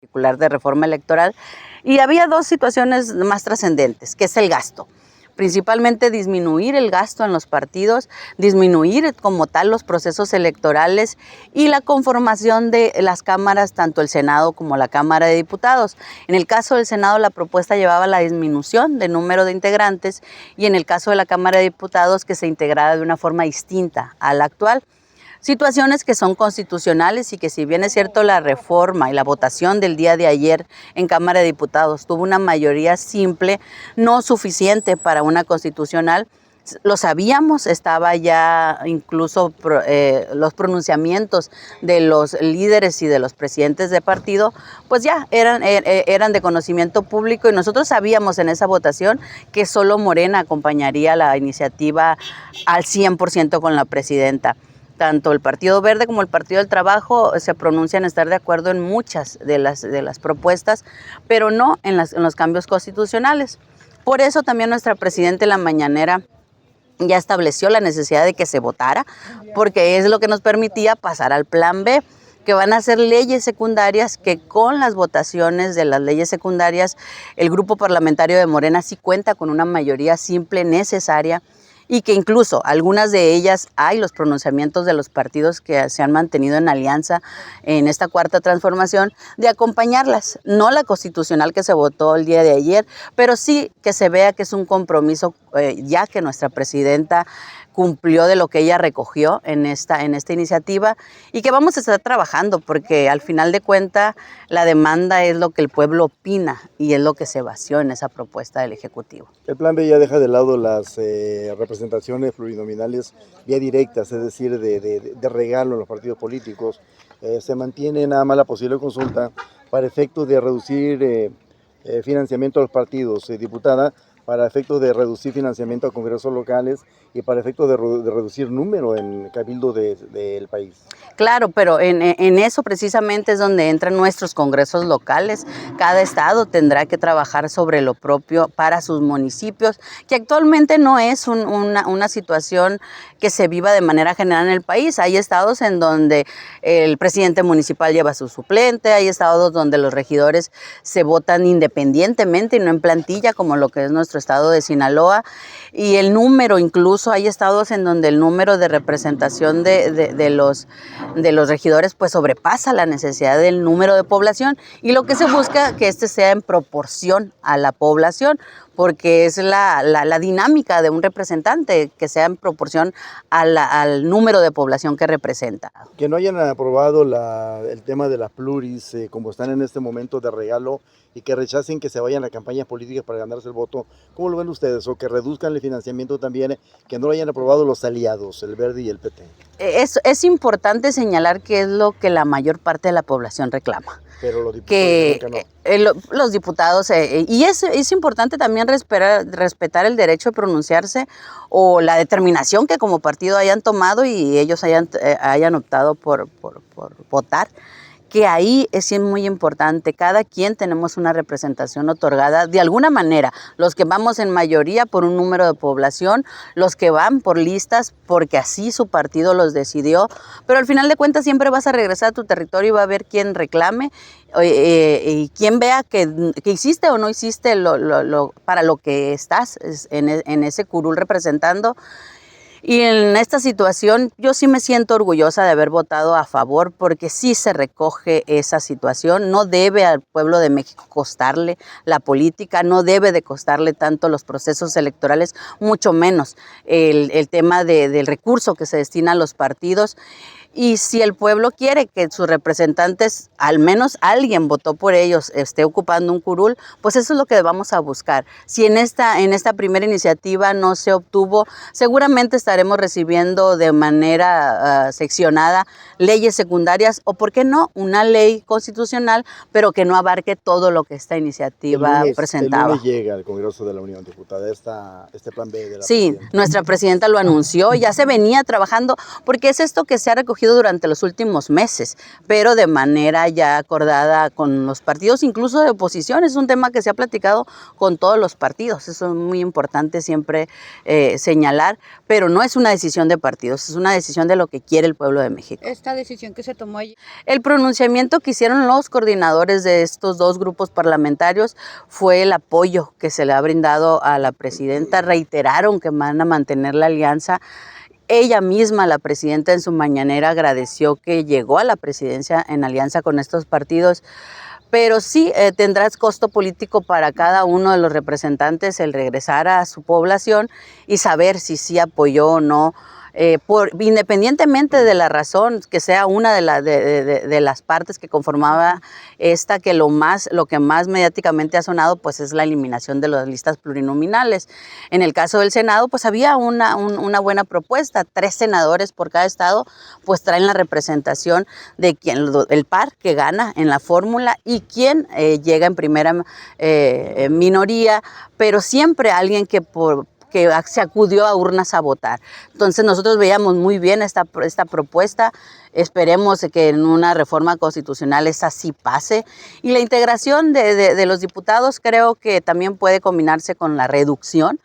particular de reforma electoral, y había dos situaciones más trascendentes, que es el gasto. Principalmente disminuir el gasto en los partidos, disminuir como tal los procesos electorales y la conformación de las cámaras, tanto el Senado como la Cámara de Diputados. En el caso del Senado, la propuesta llevaba la disminución del número de integrantes, y en el caso de la Cámara de Diputados, que se integrara de una forma distinta a la actual. Situaciones que son constitucionales y que, si bien es cierto, la reforma y la votación del día de ayer en Cámara de Diputados tuvo una mayoría simple, no suficiente para una constitucional. Lo sabíamos, estaba ya incluso los pronunciamientos de los líderes y de los presidentes de partido, pues ya eran de conocimiento público, y nosotros sabíamos en esa votación que solo Morena acompañaría la iniciativa al 100% con la presidenta. Tanto el Partido Verde como el Partido del Trabajo se pronuncian estar de acuerdo en muchas de las propuestas, pero no en los cambios constitucionales. Por eso también nuestra presidenta en la mañanera ya estableció la necesidad de que se votara, porque es lo que nos permitía pasar al plan B, que van a ser leyes secundarias, que con las votaciones de las leyes secundarias el grupo parlamentario de Morena sí cuenta con una mayoría simple necesaria, y que incluso algunas de ellas hay los pronunciamientos de los partidos que se han mantenido en alianza en esta cuarta transformación de acompañarlas. No la constitucional que se votó el día de ayer, pero sí que se vea que es un compromiso, ya que nuestra presidenta cumplió de lo que ella recogió en esta iniciativa, y que vamos a estar trabajando, porque al final de cuentas la demanda es lo que el pueblo opina y es lo que se vació en esa propuesta del Ejecutivo. El plan B ya deja de lado las representaciones plurinominales vía directas, es decir, de regalo en los partidos políticos. Se mantiene nada más la posible consulta para efectos de reducir financiamiento a los partidos, diputada, para efectos de reducir financiamiento a congresos locales y para efectos de reducir número en cabildo del país. Claro, pero en eso precisamente es donde entran nuestros congresos locales. Cada estado tendrá que trabajar sobre lo propio para sus municipios, que actualmente no es una situación que se viva de manera general en el país. Hay estados en donde el presidente municipal lleva su suplente, hay estados donde los regidores se votan independientemente y no en plantilla, como lo que es nuestro estado de Sinaloa, y el número, incluso hay estados en donde el número de representación de los regidores pues sobrepasa la necesidad del número de población, y lo que se busca que sea en proporción a la población, porque es la dinámica de un representante, que sea en proporción al número de población que representa. Que no hayan aprobado el tema de las pluris, como están en este momento de regalo, y que rechacen que se vayan a campañas políticas para ganarse el voto, ¿cómo lo ven ustedes? O que reduzcan el financiamiento también, que no lo hayan aprobado los aliados, el Verde y el PT. Es importante señalar que es lo que la mayor parte de la población reclama. Pero los diputados los diputados, y es importante también respetar el derecho de pronunciarse o la determinación que como partido hayan tomado y ellos hayan optado por votar, que ahí es muy importante. Cada quien tenemos una representación otorgada de alguna manera, los que vamos en mayoría por un número de población, los que van por listas porque así su partido los decidió, pero al final de cuentas siempre vas a regresar a tu territorio y va a haber quien reclame y quien vea que hiciste o no hiciste para lo que estás en ese curul representando. Y en esta situación yo sí me siento orgullosa de haber votado a favor, porque sí se recoge esa situación. No debe al pueblo de México costarle la política, no debe de costarle tanto los procesos electorales, mucho menos el tema del recurso que se destina a los partidos. Y si el pueblo quiere que sus representantes, al menos alguien votó por ellos, esté ocupando un curul, pues eso es lo que vamos a buscar. Si en esta primera iniciativa no se obtuvo, seguramente estaremos recibiendo de manera seccionada leyes secundarias, o por qué no, una ley constitucional, pero que no abarque todo lo que esta iniciativa presentaba. El lunes llega al Congreso de la Unión, diputada, este plan B de la Sí, presidenta. nuestra presidenta lo anunció, ya se venía trabajando, porque es esto que se ha recogido recogido durante los últimos meses, pero de manera ya acordada con los partidos, incluso de oposición. Es un tema que se ha platicado con todos los partidos. Eso es muy importante siempre señalar, pero no es una decisión de partidos, es una decisión de lo que quiere el pueblo de México. Esta decisión que se tomó ayer. El pronunciamiento que hicieron los coordinadores de estos dos grupos parlamentarios fue el apoyo que se le ha brindado a la presidenta. Reiteraron que van a mantener la alianza. Ella misma, la presidenta, en su mañanera agradeció que llegó a la presidencia en alianza con estos partidos. Pero sí tendrá costo político para cada uno de los representantes el regresar a su población y saber si sí apoyó o no, independientemente de la razón, que sea una de las partes que conformaba esta, que lo que más mediáticamente ha sonado pues es la eliminación de las listas plurinominales. En el caso del Senado pues había una buena propuesta, 3 senadores por cada estado pues traen la representación de el par que gana en la fórmula y quien llega en primera minoría, pero siempre alguien que se acudió a urnas a votar. Entonces nosotros veíamos muy bien esta propuesta, esperemos que en una reforma constitucional esa sí pase, y la integración de los diputados creo que también puede combinarse con la reducción,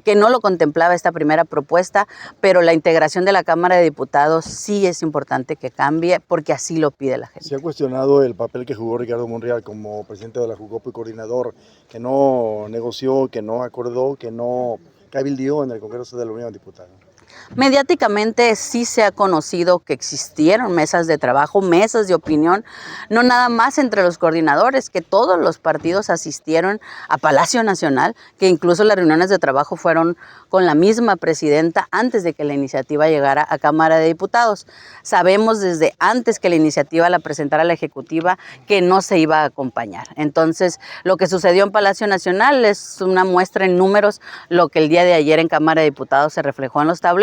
que no lo contemplaba esta primera propuesta, pero la integración de la Cámara de Diputados sí es importante que cambie porque así lo pide la gente. Se ha cuestionado el papel que jugó Ricardo Monreal como presidente de la Jucopo y coordinador, que no negoció, que no acordó, que no cabildió en el Congreso de la Unión de Diputados. Mediáticamente sí se ha conocido que existieron mesas de trabajo, mesas de opinión, no nada más entre los coordinadores, que todos los partidos asistieron a Palacio Nacional, que incluso las reuniones de trabajo fueron con la misma presidenta antes de que la iniciativa llegara a Cámara de Diputados. Sabemos desde antes que la iniciativa la presentara la Ejecutiva que no se iba a acompañar. Entonces, lo que sucedió en Palacio Nacional es una muestra en números, lo que el día de ayer en Cámara de Diputados se reflejó en los tableros.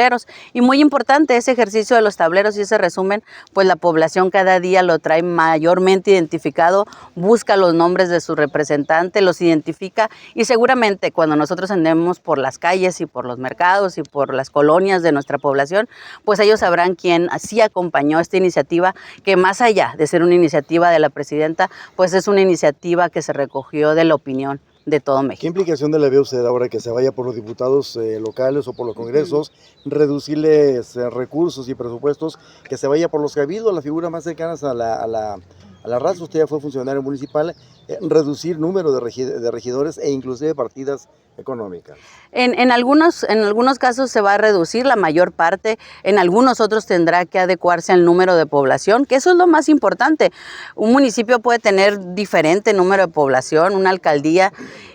Y muy importante ese ejercicio de los tableros y ese resumen, pues la población cada día lo trae mayormente identificado, busca los nombres de su representante, los identifica, y seguramente cuando nosotros andemos por las calles y por los mercados y por las colonias de nuestra población, pues ellos sabrán quién así acompañó esta iniciativa, que más allá de ser una iniciativa de la presidenta, pues es una iniciativa que se recogió de la opinión de todo México. ¿Qué implicación le ve usted ahora que se vaya por los diputados locales o por los congresos, reducirles recursos y presupuestos, que se vaya por los cabildos, las figuras más cercanas a la raza? Usted ya fue funcionario municipal, reducir número de regidores e inclusive partidas económicas. En algunos casos se va a reducir la mayor parte, en algunos otros tendrá que adecuarse al número de población, que eso es lo más importante. Un municipio puede tener diferente número de población, una alcaldía,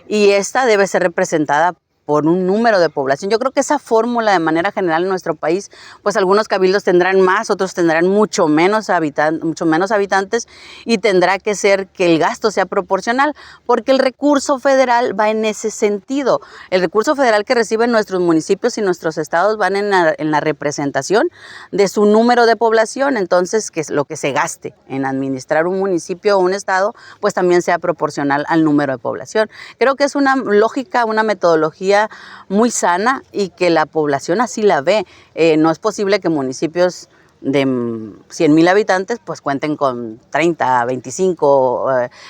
y esta debe ser representada por un número de población. Yo creo que esa fórmula de manera general en nuestro país, pues algunos cabildos tendrán más, otros tendrán mucho menos habitantes, y tendrá que ser que el gasto sea proporcional, porque el recurso federal va en ese sentido. El recurso federal que reciben nuestros municipios y nuestros estados van en la representación de su número de población. Entonces, que lo que se gaste en administrar un municipio o un estado, pues también sea proporcional al número de población. Creo que es una lógica, una metodología muy sana y que la población así la ve. No es posible que municipios de 100,000 habitantes pues cuenten con 30, 25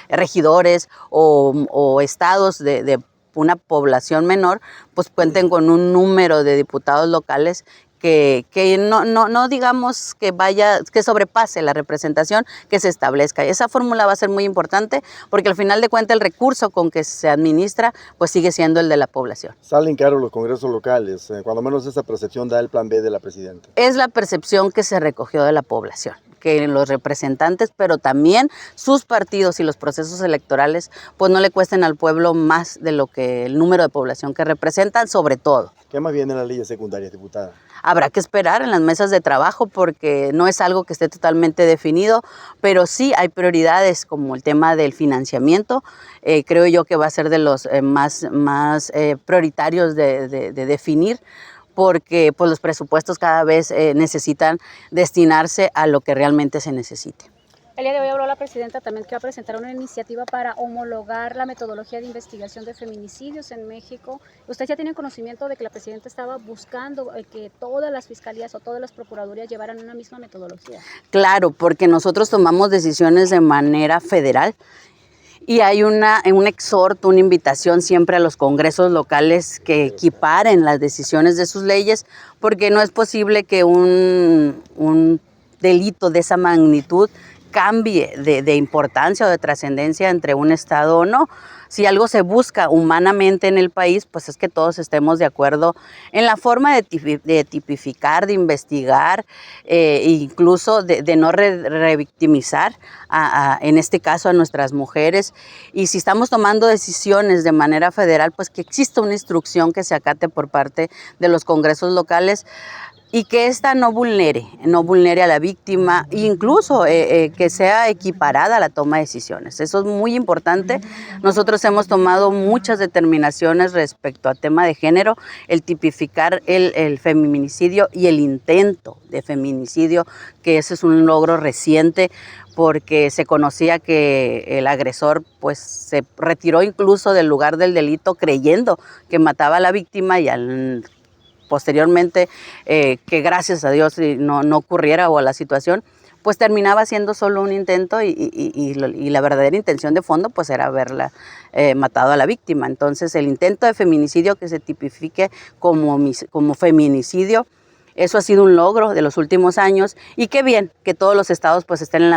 regidores, o estados de una población menor pues cuenten con un número de diputados locales que no digamos que sobrepase la representación que se establezca. Esa fórmula va a ser muy importante porque al final de cuentas el recurso con que se administra pues sigue siendo el de la población. Salen caros los congresos locales, cuando menos esa percepción da el plan B de la presidenta. Es la percepción que se recogió de la población, que los representantes, pero también sus partidos y los procesos electorales, pues no le cuesten al pueblo más de lo que el número de población que representan, sobre todo. ¿Qué más viene en las leyes secundarias, diputada? Habrá que esperar en las mesas de trabajo porque no es algo que esté totalmente definido, pero sí hay prioridades como el tema del financiamiento. Creo yo que va a ser de los más prioritarios de definir, porque pues, los presupuestos cada vez necesitan destinarse a lo que realmente se necesite. El día de hoy habló la presidenta también que va a presentar una iniciativa para homologar la metodología de investigación de feminicidios en México. ¿Usted ya tiene conocimiento de que la presidenta estaba buscando que todas las fiscalías o todas las procuradurías llevaran una misma metodología? Claro, porque nosotros tomamos decisiones de manera federal. Y hay un exhorto, una invitación siempre a los congresos locales que equiparen las decisiones de sus leyes, porque no es posible que un delito de esa magnitud cambie de importancia o de trascendencia entre un estado o no. Si algo se busca humanamente en el país, pues es que todos estemos de acuerdo en la forma de tipificar, de investigar, incluso de no revictimizar, en este caso a nuestras mujeres. Y si estamos tomando decisiones de manera federal, pues que exista una instrucción que se acate por parte de los congresos locales, y que ésta no vulnere a la víctima, incluso que sea equiparada a la toma de decisiones. Eso es muy importante. Nosotros hemos tomado muchas determinaciones respecto a tema de género, el tipificar el feminicidio y el intento de feminicidio, que ese es un logro reciente, porque se conocía que el agresor pues se retiró incluso del lugar del delito creyendo que mataba a la víctima, y posteriormente, que gracias a Dios no ocurriera o a la situación, pues terminaba siendo solo un intento y la verdadera intención de fondo pues era haberla matado a la víctima. Entonces el intento de feminicidio que se tipifique como feminicidio, eso ha sido un logro de los últimos años, y qué bien que todos los estados pues estén en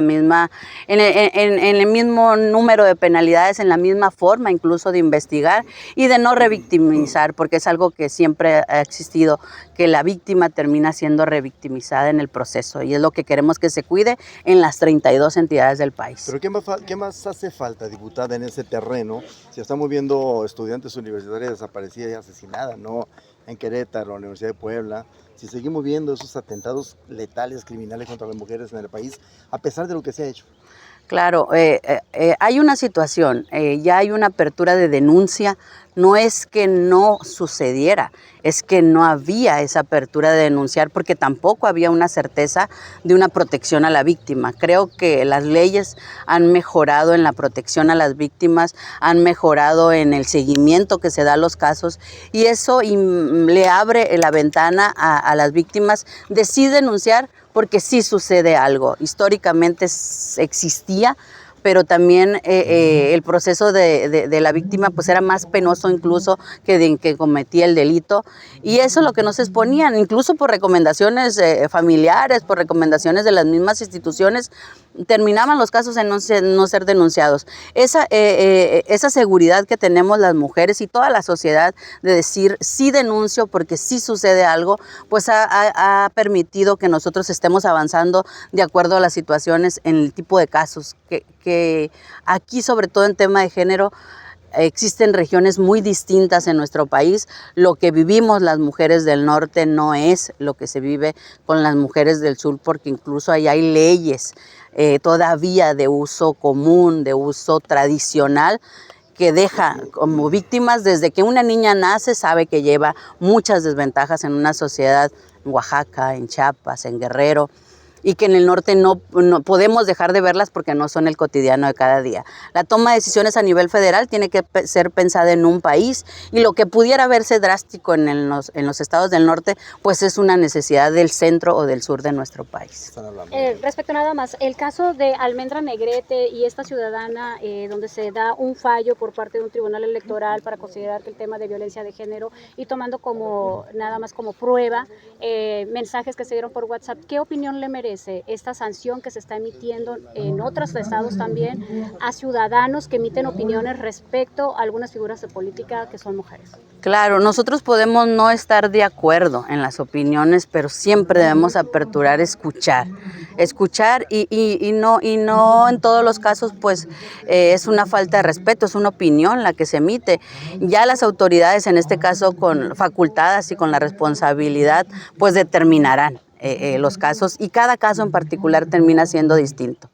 el mismo número de penalidades, en la misma forma incluso de investigar y de no revictimizar, porque es algo que siempre ha existido, que la víctima termina siendo revictimizada en el proceso, y es lo que queremos que se cuide en las 32 entidades del país. Pero ¿qué más hace falta, diputada, en ese terreno? Si estamos viendo estudiantes universitarias desaparecidas y asesinadas, ¿no? En Querétaro, la Universidad de Puebla, si seguimos viendo esos atentados letales, criminales contra las mujeres en el país, a pesar de lo que se ha hecho. Claro, hay una situación, ya hay una apertura de denuncia. No es que no sucediera, es que no había esa apertura de denunciar, porque tampoco había una certeza de una protección a la víctima. Creo que las leyes han mejorado en la protección a las víctimas, han mejorado en el seguimiento que se da a los casos, y eso le abre la ventana a las víctimas de sí denunciar, porque sí sucede algo. Históricamente existía, pero también el proceso de la víctima pues era más penoso incluso que cometía el delito, y eso es lo que nos exponían, incluso por recomendaciones familiares, por recomendaciones de las mismas instituciones, terminaban los casos en no ser denunciados. Esa seguridad que tenemos las mujeres y toda la sociedad de decir sí denuncio porque sí sucede algo, pues ha permitido que nosotros estemos avanzando de acuerdo a las situaciones en el tipo de casos que aquí, sobre todo en tema de género, existen regiones muy distintas en nuestro país. Lo que vivimos las mujeres del norte no es lo que se vive con las mujeres del sur, porque incluso ahí hay leyes todavía de uso común, de uso tradicional, que deja como víctimas, desde que una niña nace, sabe que lleva muchas desventajas en una sociedad, en Oaxaca, en Chiapas, en Guerrero, y que en el norte no podemos dejar de verlas porque no son el cotidiano de cada día. La toma de decisiones a nivel federal tiene que ser pensada en un país, y lo que pudiera verse drástico en los estados del norte, pues es una necesidad del centro o del sur de nuestro país. Respecto nada más, el caso de Almendra Negrete y esta ciudadana donde se da un fallo por parte de un tribunal electoral para considerar que el tema de violencia de género, y tomando nada más como prueba mensajes que se dieron por WhatsApp, ¿qué opinión le merece esta sanción que se está emitiendo en otros estados también a ciudadanos que emiten opiniones respecto a algunas figuras de política que son mujeres? Claro, nosotros podemos no estar de acuerdo en las opiniones, pero siempre debemos aperturar, escuchar y no en todos los casos pues es una falta de respeto, es una opinión la que se emite. Ya las autoridades, en este caso con facultadas y con la responsabilidad, pues determinarán los casos, y cada caso en particular termina siendo distinto.